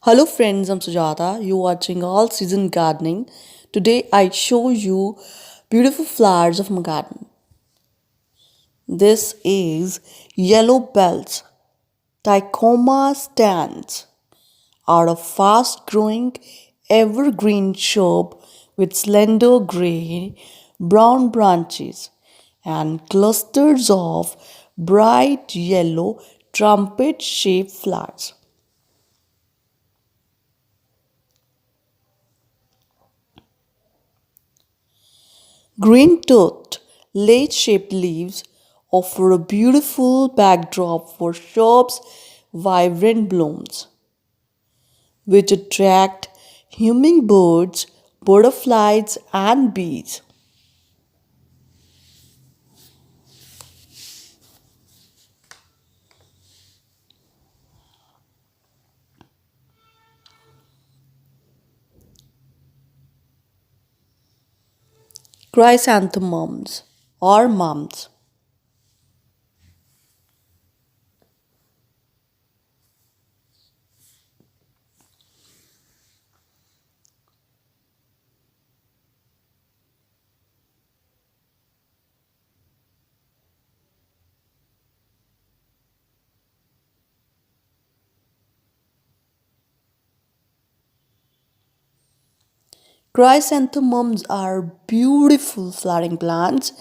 Hello friends, I'm Sujata. You're watching All Season Gardening. Today I show you beautiful flowers of my garden. This is yellow bells, Ticoma stands, are a fast growing evergreen shrub with slender grey brown branches and clusters of bright yellow trumpet shaped flowers. Green-toothed, late-shaped leaves offer a beautiful backdrop for shrubs' vibrant blooms, which attract hummingbirds, butterflies, and bees. Chrysanthemums or mums. Chrysanthemums are beautiful flowering plants.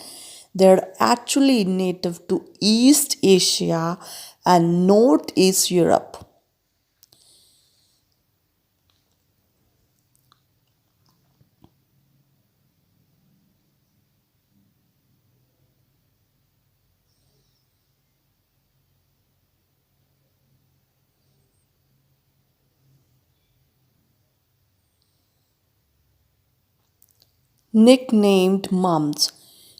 They're actually native to East Asia and Northeast Europe. Nicknamed mums,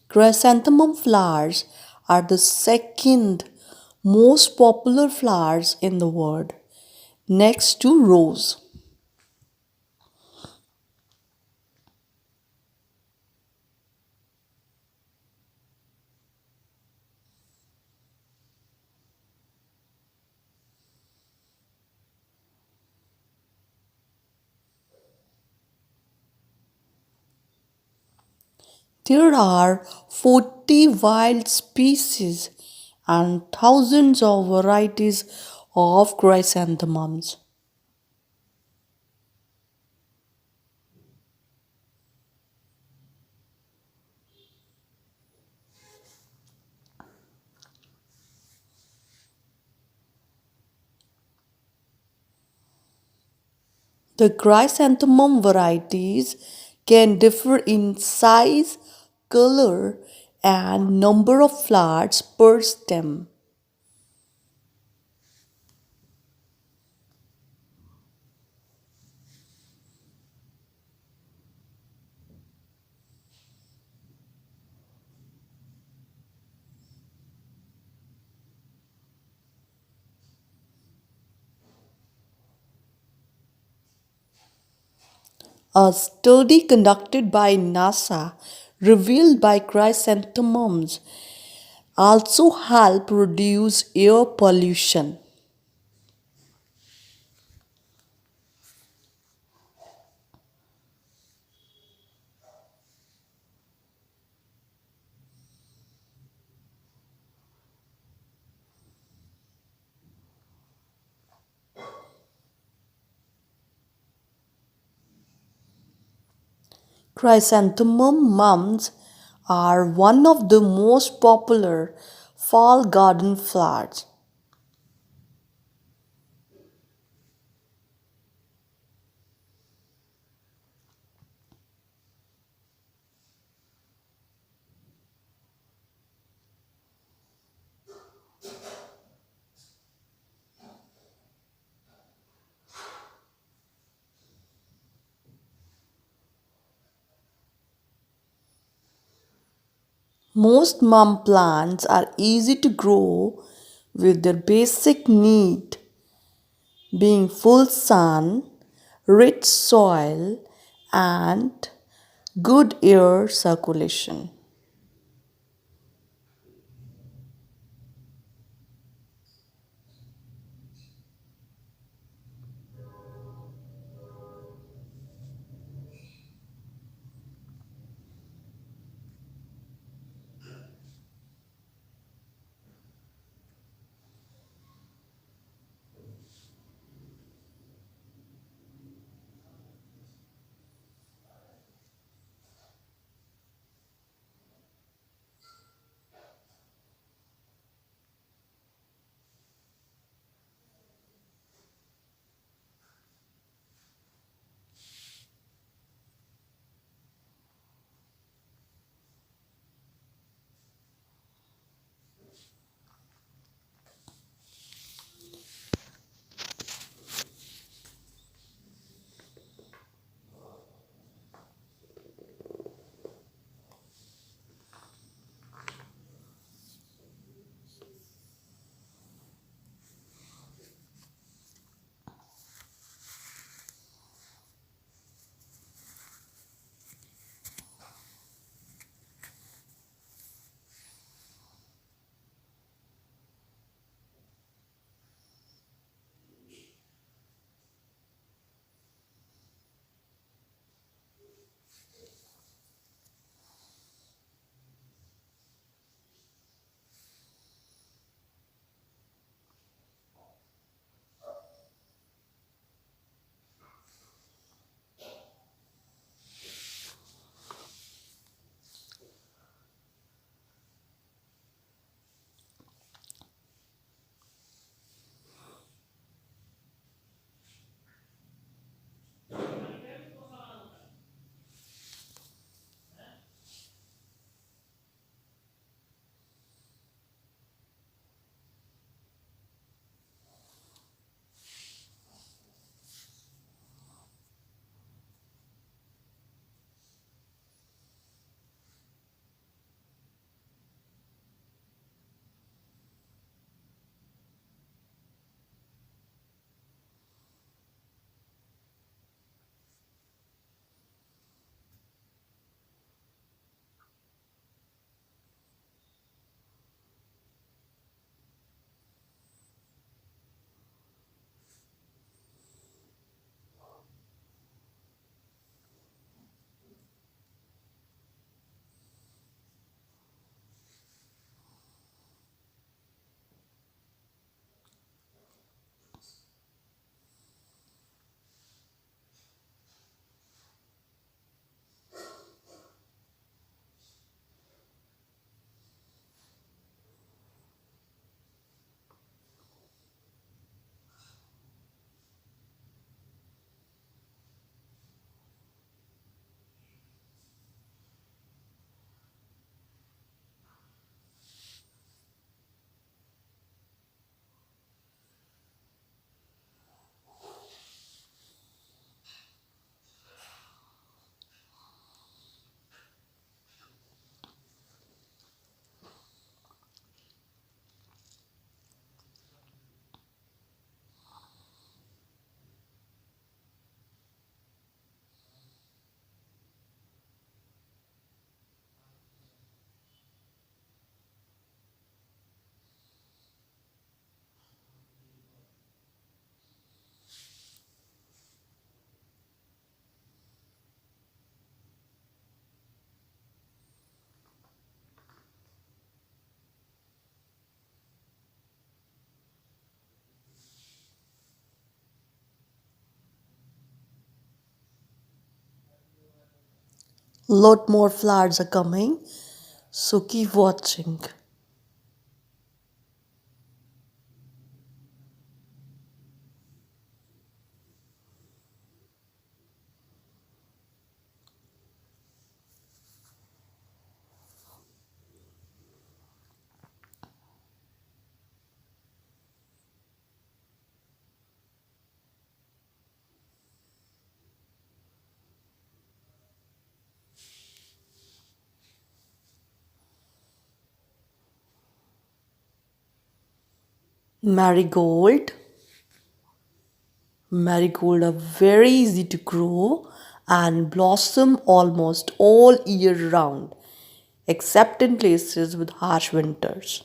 chrysanthemum flowers are the second most popular flowers in the world, next to rose. There are 40 wild species and thousands of varieties of chrysanthemums. The chrysanthemum varieties can differ in size, color, and number of flowers per stem. A study conducted by NASA revealed by chrysanthemums also help reduce air pollution. Chrysanthemum mums are one of the most popular fall garden flowers. Most mum plants are easy to grow with their basic need being full sun, rich soil, and good air circulation. Lot more flowers are coming, so keep watching. Marigold. Marigold are very easy to grow and blossom almost all year round, except in places with harsh winters.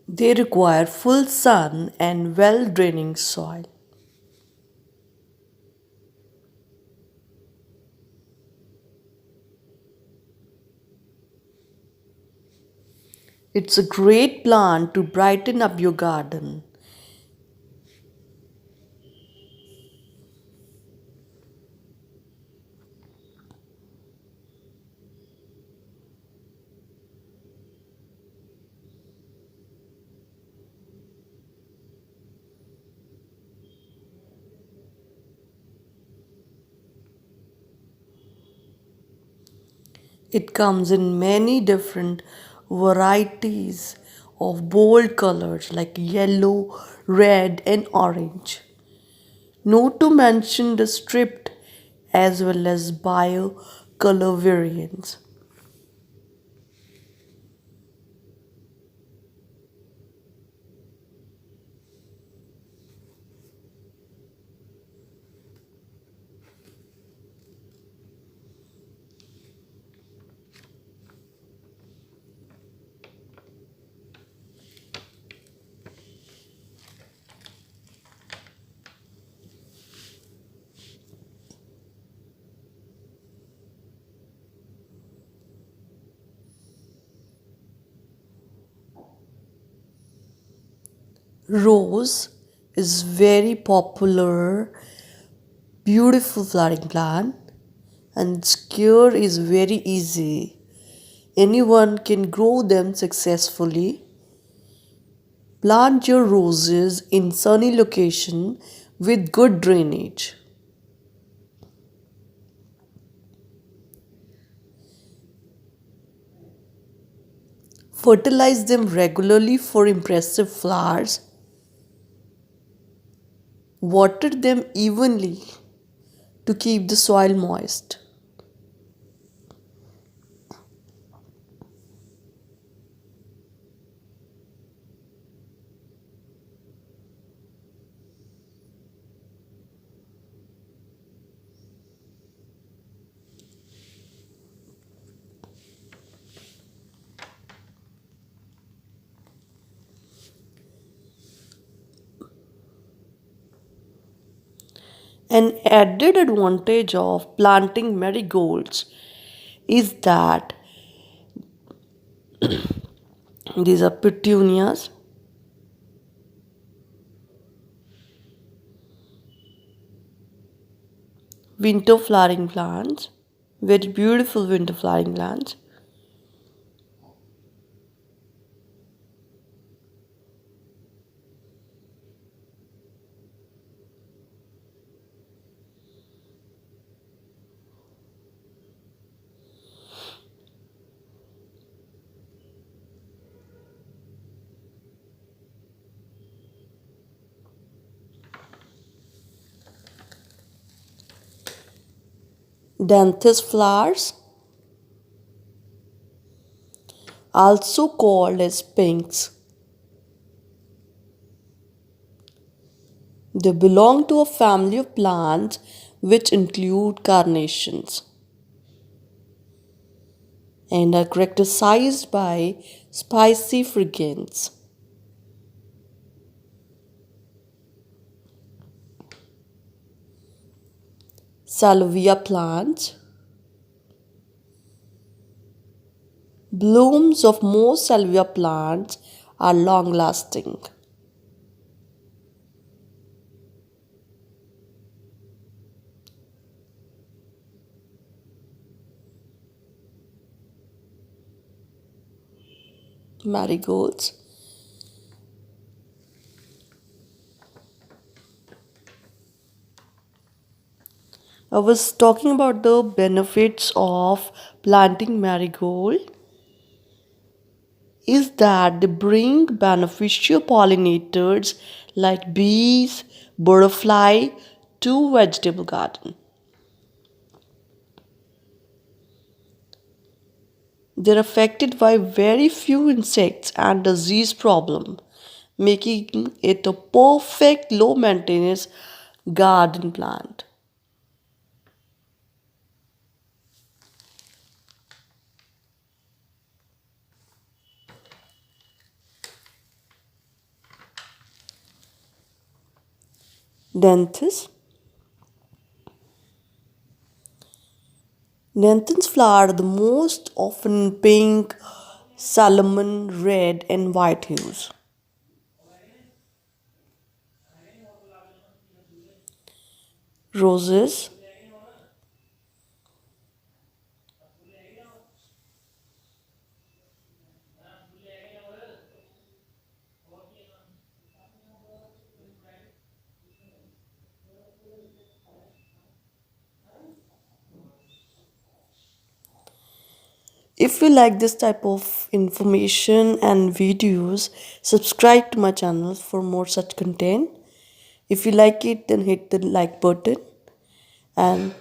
They require full sun and well draining soil. It's a great plant to brighten up your garden. It comes in many different varieties of bold colors like yellow, red, and orange. Not to mention the stripped as well as bio color variants. Rose is very popular, beautiful flowering plant and its care is very easy. Anyone can grow them successfully. Plant your roses in sunny location with good drainage. Fertilize them regularly for impressive flowers. Water them evenly to keep the soil moist. An added advantage of planting marigolds is that these are petunias, winter flowering plants, very beautiful winter flowering plants. Danthus flowers, also called as pinks. They belong to a family of plants which include carnations and are characterized by spicy fragrance. Salvia plants. Blooms of most salvia plants are long lasting. Marigolds. I was talking about the benefits of planting marigold is that they bring beneficial pollinators like bees, butterfly to vegetable garden. They're affected by very few insects and disease problem, making it a perfect low maintenance garden plant. Dentist. Nathan's flower are the most often pink, salmon, red, and white hues. Roses. If you like this type of information and videos, subscribe to my channel for more such content. If you like it, then hit the like button and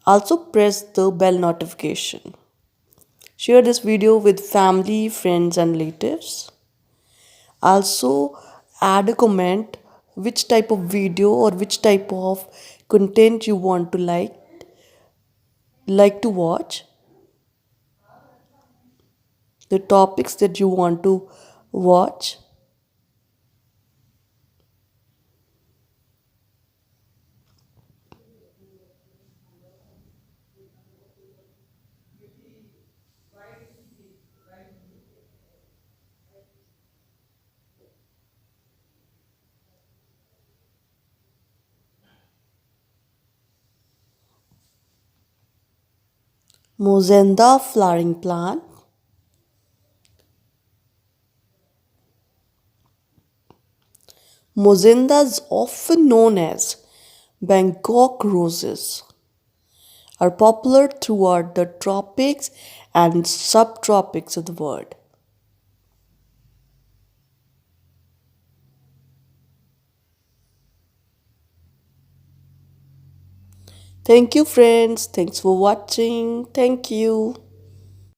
also press the bell notification. Share this video with family, friends, and relatives. Also, add a comment which type of video or which type of content you want to like to watch, the topics that you want to watch. Mozenda flowering plant. Mozendas, often known as Bangkok roses, are popular throughout the tropics and subtropics of the world. Thank you, friends. Thanks for watching. Thank you.